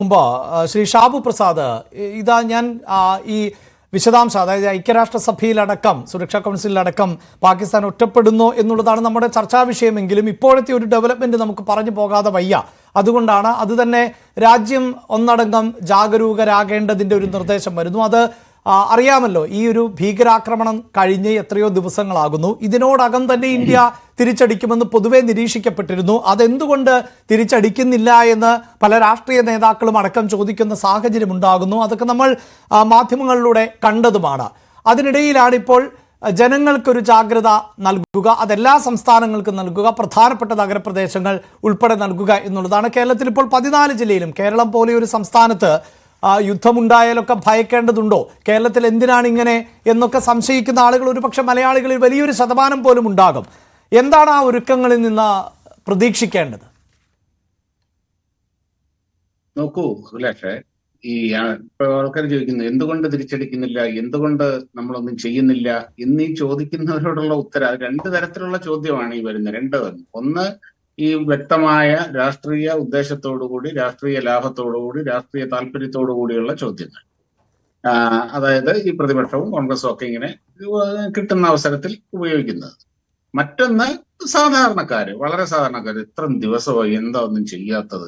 മുമ്പ് ശ്രീ ഷാബു പ്രസാദ്, ഇതാ ഞാൻ ഈ വിശദാംശം, അതായത് ഐക്യരാഷ്ട്രസഭയിലടക്കം സുരക്ഷാ കൗൺസിലിലടക്കം പാകിസ്ഥാൻ ഒറ്റപ്പെടുന്നു എന്നുള്ളതാണ് നമ്മുടെ ചർച്ചാ വിഷയമെങ്കിലും ഇപ്പോഴത്തെ ഒരു ഡെവലപ്മെന്റ് നമുക്ക് പറഞ്ഞു പോകാതെ വയ്യ. അതുകൊണ്ടാണ് അത് തന്നെ രാജ്യം ഒന്നടങ്കം ജാഗരൂകരാകേണ്ടതിൻ്റെ ഒരു നിർദ്ദേശം വരുന്നു. അത് അറിയാമല്ലോ, ഈ ഒരു ഭീകരാക്രമണം കഴിഞ്ഞ് എത്രയോ ദിവസങ്ങളാകുന്നു. ഇതിനോടകം തന്നെ ഇന്ത്യ തിരിച്ചടിക്കുമെന്ന് പൊതുവെ നിരീക്ഷിക്കപ്പെട്ടിരുന്നു. അതെന്തുകൊണ്ട് തിരിച്ചടിക്കുന്നില്ല എന്ന് പല രാഷ്ട്രീയ നേതാക്കളും അടക്കം ചോദിക്കുന്ന സാഹചര്യം ഉണ്ടാകുന്നു. അതൊക്കെ നമ്മൾ മാധ്യമങ്ങളിലൂടെ കണ്ടതുമാണ്. അതിനിടയിലാണ് ഇപ്പോൾ ജനങ്ങൾക്കൊരു ജാഗ്രത നൽകുക, അതെല്ലാ സംസ്ഥാനങ്ങൾക്കും നൽകുക, പ്രധാനപ്പെട്ട നഗരപ്രദേശങ്ങൾ ഉൾപ്പെടെ നൽകുക എന്നുള്ളതാണ്. കേരളത്തിൽ ഇപ്പോൾ 14 ജില്ലയിലും, കേരളം പോലെ ഒരു സംസ്ഥാനത്ത് യുദ്ധമുണ്ടായാലൊക്കെ ഭയക്കേണ്ടതുണ്ടോ? കേരളത്തിൽ എന്തിനാണ് ഇങ്ങനെ എന്നൊക്കെ സംശയിക്കുന്ന ആളുകൾ ഒരുപക്ഷെ മലയാളികളിൽ വലിയൊരു ശതമാനം പോലും ഉണ്ടാകും. എന്താണ് ആ ഒരുക്കങ്ങളിൽ നിന്ന് പ്രതീക്ഷിക്കേണ്ടത്? നോക്കൂ അഭിലാഷേ, ഇപ്പൊ ആൾക്കാർ ചോദിക്കുന്നു എന്തുകൊണ്ട് തിരിച്ചടിക്കുന്നില്ല, എന്തുകൊണ്ട് നമ്മളൊന്നും ചെയ്യുന്നില്ല എന്നീ ചോദിക്കുന്നവരോടുള്ള ഉത്തരം 2 തരത്തിലുള്ള ചോദ്യമാണ് ഈ വരുന്നത്. 2 ഒന്ന്, ഈ വ്യക്തമായ രാഷ്ട്രീയ ഉദ്ദേശത്തോടുകൂടി, രാഷ്ട്രീയ ലാഭത്തോടുകൂടി, രാഷ്ട്രീയ താല്പര്യത്തോടു കൂടിയുള്ള ചോദ്യങ്ങൾ. അതായത് ഈ പ്രതിപക്ഷവും കോൺഗ്രസും ഒക്കെ ഇങ്ങനെ കിട്ടുന്ന അവസരത്തിൽ ഉപയോഗിക്കുന്നത്. മറ്റൊന്ന്, സാധാരണക്കാര്, വളരെ സാധാരണക്കാര്, ഇത്ര ദിവസമായി എന്താ ഒന്നും ചെയ്യാത്തത്,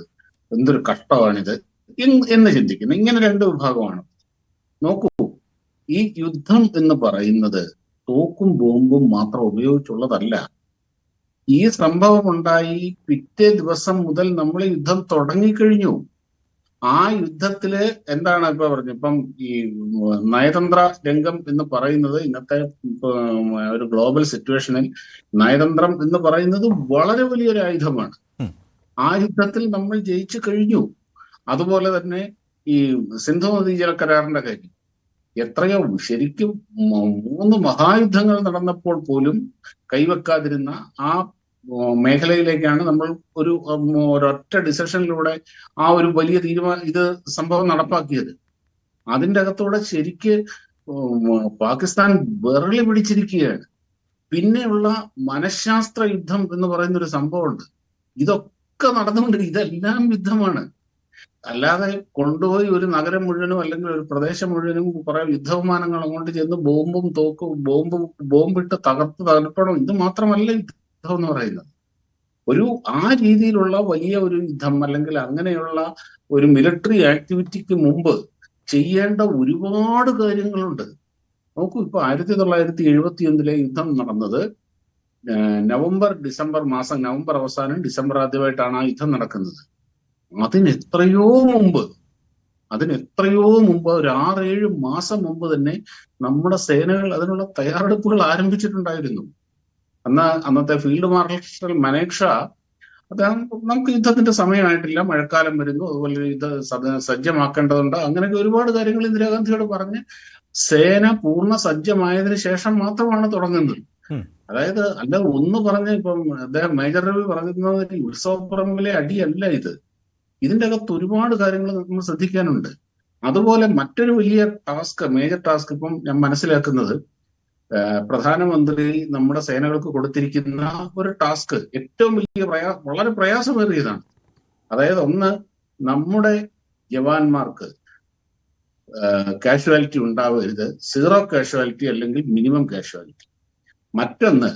എന്തൊരു കഷ്ടമാണിത് എന്ന് ചിന്തിക്കുന്നു. ഇങ്ങനെ 2 വിഭാഗമാണ്. നോക്കൂ, ഈ യുദ്ധം എന്ന് പറയുന്നത് തോക്കും ബോംബും മാത്രം ഉപയോഗിച്ചുള്ളതല്ല. ഈ സംഭവം ഉണ്ടായി പിറ്റേ ദിവസം മുതൽ നമ്മൾ യുദ്ധം തുടങ്ങിക്കഴിഞ്ഞു. ആ യുദ്ധത്തില് എന്താണ് ഇപ്പൊ പറഞ്ഞു, ഇപ്പം ഈ നയതന്ത്ര രംഗം എന്ന് പറയുന്നത് ഇന്നത്തെ ഒരു ഗ്ലോബൽ സിറ്റുവേഷനിൽ നയതന്ത്രം എന്ന് പറയുന്നത് വളരെ വലിയൊരു ആയുധമാണ്. ആ യുദ്ധത്തിൽ നമ്മൾ ജയിച്ചു കഴിഞ്ഞു. അതുപോലെ തന്നെ ഈ സിന്ധു നദീജല കരാറിന്റെ കാര്യം, എത്രയോ ശരിക്കും 3 മഹായുദ്ധങ്ങൾ നടന്നപ്പോൾ പോലും കൈവെക്കാതിരുന്ന ആ മേഖലയിലേക്കാണ് നമ്മൾ ഒരൊറ്റ ഡിസിഷനിലൂടെ ആ ഒരു വലിയ ഇത് സംഭവം നടപ്പാക്കിയത്. അതിൻ്റെ അകത്തൂടെ ശരിക്ക് പാകിസ്ഥാൻ വിറളി പിടിച്ചിരിക്കുകയാണ്. പിന്നെയുള്ള മനഃശാസ്ത്ര യുദ്ധം എന്ന് പറയുന്ന ഒരു സംഭവമുണ്ട്. ഇതൊക്കെ നടന്നുകൊണ്ട് ഇതെല്ലാം യുദ്ധമാണ്. അല്ലാതെ കൊണ്ടുപോയി ഒരു നഗരം മുഴുവനും അല്ലെങ്കിൽ ഒരു പ്രദേശം മുഴുവനും കുറെ യുദ്ധവിമാനങ്ങൾ അങ്ങോട്ട് ചെന്ന് ബോംബും തോക്കും ബോംബിട്ട് തകർക്കണം, ഇത് മാത്രമല്ല യുദ്ധം എന്ന് പറയുന്നത്. ആ രീതിയിലുള്ള വലിയ ഒരു യുദ്ധം അല്ലെങ്കിൽ അങ്ങനെയുള്ള ഒരു മിലിറ്ററി ആക്ടിവിറ്റിക്ക് മുമ്പ് ചെയ്യേണ്ട ഒരുപാട് കാര്യങ്ങളുണ്ട്. നോക്കൂ, ഇപ്പൊ 1971 യുദ്ധം നടന്നത് നവംബർ അവസാനം ഡിസംബർ ആദ്യമായിട്ടാണ് ആ യുദ്ധം നടക്കുന്നത്. അതിനെത്രയോ മുമ്പ് ഒരു 6-7 മാസം മുമ്പ് തന്നെ നമ്മുടെ സേനകൾ അതിനുള്ള തയ്യാറെടുപ്പുകൾ ആരംഭിച്ചിട്ടുണ്ടായിരുന്നു. അന്നത്തെ ഫീൽഡ് മാർഷൽ മനേക്ഷ അദ്ദേഹം, നമുക്ക് യുദ്ധത്തിന്റെ സമയമായിട്ടില്ല, മഴക്കാലം വരുന്നു, അതുപോലെ ഇത് സജ്ജമാക്കേണ്ടതുണ്ട്, അങ്ങനെയൊക്കെ ഒരുപാട് കാര്യങ്ങൾ ഇന്ദിരാഗാന്ധിയോട് പറഞ്ഞ് സേന പൂർണ്ണ സജ്ജമായതിനു ശേഷം മാത്രമാണ് തുടങ്ങുന്നത്. അതായത് അല്ല ഒന്ന് പറഞ്ഞ് ഇപ്പം അദ്ദേഹം മേജർ രവി പറയുന്നത് ഉത്സവപ്പറമ്പിലെ അടിയല്ല ഇത്. ഇതിന്റെ അകത്ത് ഒരുപാട് കാര്യങ്ങൾ നമ്മൾ ശ്രദ്ധിക്കാനുണ്ട്. അതുപോലെ മറ്റൊരു വലിയ മേജർ ടാസ്ക് ഇപ്പം ഞാൻ മനസ്സിലാക്കുന്നത്, പ്രധാനമന്ത്രി നമ്മുടെ സേനകൾക്ക് കൊടുത്തിരിക്കുന്ന ഒരു ടാസ്ക് ഏറ്റവും വലിയ വളരെ പ്രയാസമേറിയതാണ്. അതായത് ഒന്ന്, നമ്മുടെ ജവാന്മാർക്ക് കാഷ്വാലിറ്റി ഉണ്ടാവരുത്, 0 കാഷ്വാലിറ്റി അല്ലെങ്കിൽ മിനിമം കാഷ്വാലിറ്റി. മറ്റൊന്ന്,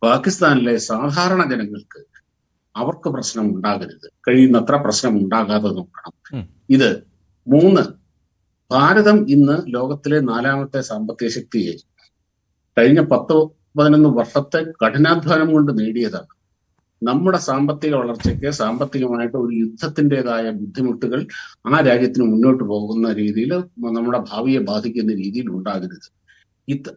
പാകിസ്ഥാനിലെ സാധാരണ ജനങ്ങൾക്ക് അവർക്ക് പ്രശ്നം ഉണ്ടാകരുത്, കഴിയുന്നത്ര പ്രശ്നം ഉണ്ടാകാതെ നോക്കണം. ഇത് 3, ഭാരതം ഇന്ന് ലോകത്തിലെ 4ാമത്തെ സാമ്പത്തിക ശക്തിയായി. കഴിഞ്ഞ 10-11 വർഷത്തെ കഠിനാധ്വാനം കൊണ്ട് നേടിയതാണ്. നമ്മുടെ സാമ്പത്തിക വളർച്ചയ്ക്ക് സാമ്പത്തികമായിട്ട് ഒരു യുദ്ധത്തിൻ്റെതായ ബുദ്ധിമുട്ടുകൾ ആ രാജ്യത്തിന് മുന്നോട്ട് പോകുന്ന രീതിയിൽ, നമ്മുടെ ഭാവിയെ ബാധിക്കുന്ന രീതിയിൽ ഉണ്ടാകരുത്.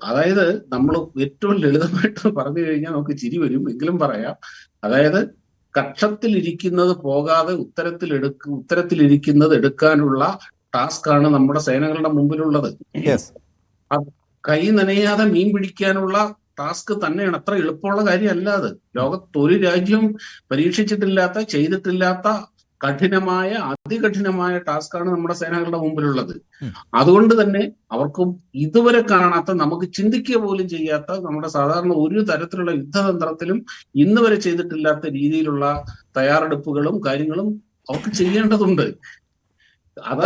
അതായത് നമ്മൾ ഏറ്റവും ലളിതമായിട്ട് പറഞ്ഞു കഴിഞ്ഞാൽ നമുക്ക് ചിരി വരും, എങ്കിലും പറയാം. അതായത് കക്ഷത്തിലിരിക്കുന്നത് പോകാതെ ഉത്തരത്തിലിരിക്കുന്നത് എടുക്കാനുള്ള ടാസ്കാണ് നമ്മുടെ സേനകളുടെ മുമ്പിലുള്ളത്. കൈ നനയാതെ മീൻ പിടിക്കാനുള്ള ടാസ്ക് തന്നെയാണ്. അത്ര എളുപ്പമുള്ള കാര്യമല്ല അത്. ലോകത്തൊരു രാജ്യം പരീക്ഷിച്ചിട്ടില്ലാത്ത, ചെയ്തിട്ടില്ലാത്ത അതികഠിനമായ ടാസ്കാണ് നമ്മുടെ സേനകളുടെ മുമ്പിലുള്ളത്. അതുകൊണ്ട് തന്നെ അവർക്കും ഇതുവരെ കാണാത്ത, നമുക്ക് ചിന്തിക്കുക പോലും ചെയ്യാത്ത, നമ്മുടെ സാധാരണ ഒരു തരത്തിലുള്ള യുദ്ധതന്ത്രത്തിലും ഇന്ന് വരെ ചെയ്തിട്ടില്ലാത്ത രീതിയിലുള്ള തയ്യാറെടുപ്പുകളും കാര്യങ്ങളും അവർക്ക് ചെയ്യേണ്ടതുണ്ട്. അത്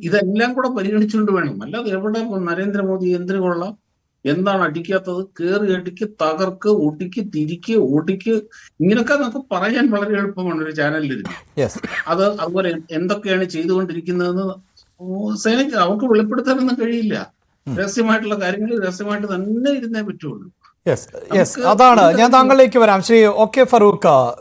ഇതെല്ലാം കൂടെ പരിഗണിച്ചുകൊണ്ട് വേണം. അല്ലാതെ എവിടെ നരേന്ദ്രമോദി എന്തിനു കൊള്ളാം, എന്താണ് അടിക്കാത്തത്, കേറി അടിക്ക്, തകർക്ക്, ഒടിക്ക്, തിരിക്ക്, ഓടിക്ക്, ഇങ്ങനൊക്കെ നമുക്ക് പറയാൻ വളരെ എളുപ്പമാണ് ഒരു ചാനലിലിരുന്ന്. അതുപോലെ എന്തൊക്കെയാണ് ചെയ്തുകൊണ്ടിരിക്കുന്നതെന്ന് സേനയ്ക്ക് അവർക്ക് വെളിപ്പെടുത്താനൊന്നും കഴിയില്ല. രഹസ്യമായിട്ടുള്ള കാര്യങ്ങൾ രഹസ്യമായിട്ട് തന്നെ ഇരുന്നേ പറ്റുള്ളൂ. അതാണ് ഞാൻ താങ്കളിലേക്ക് വരാം. ശ്രീ OK ഫറൂഖ്,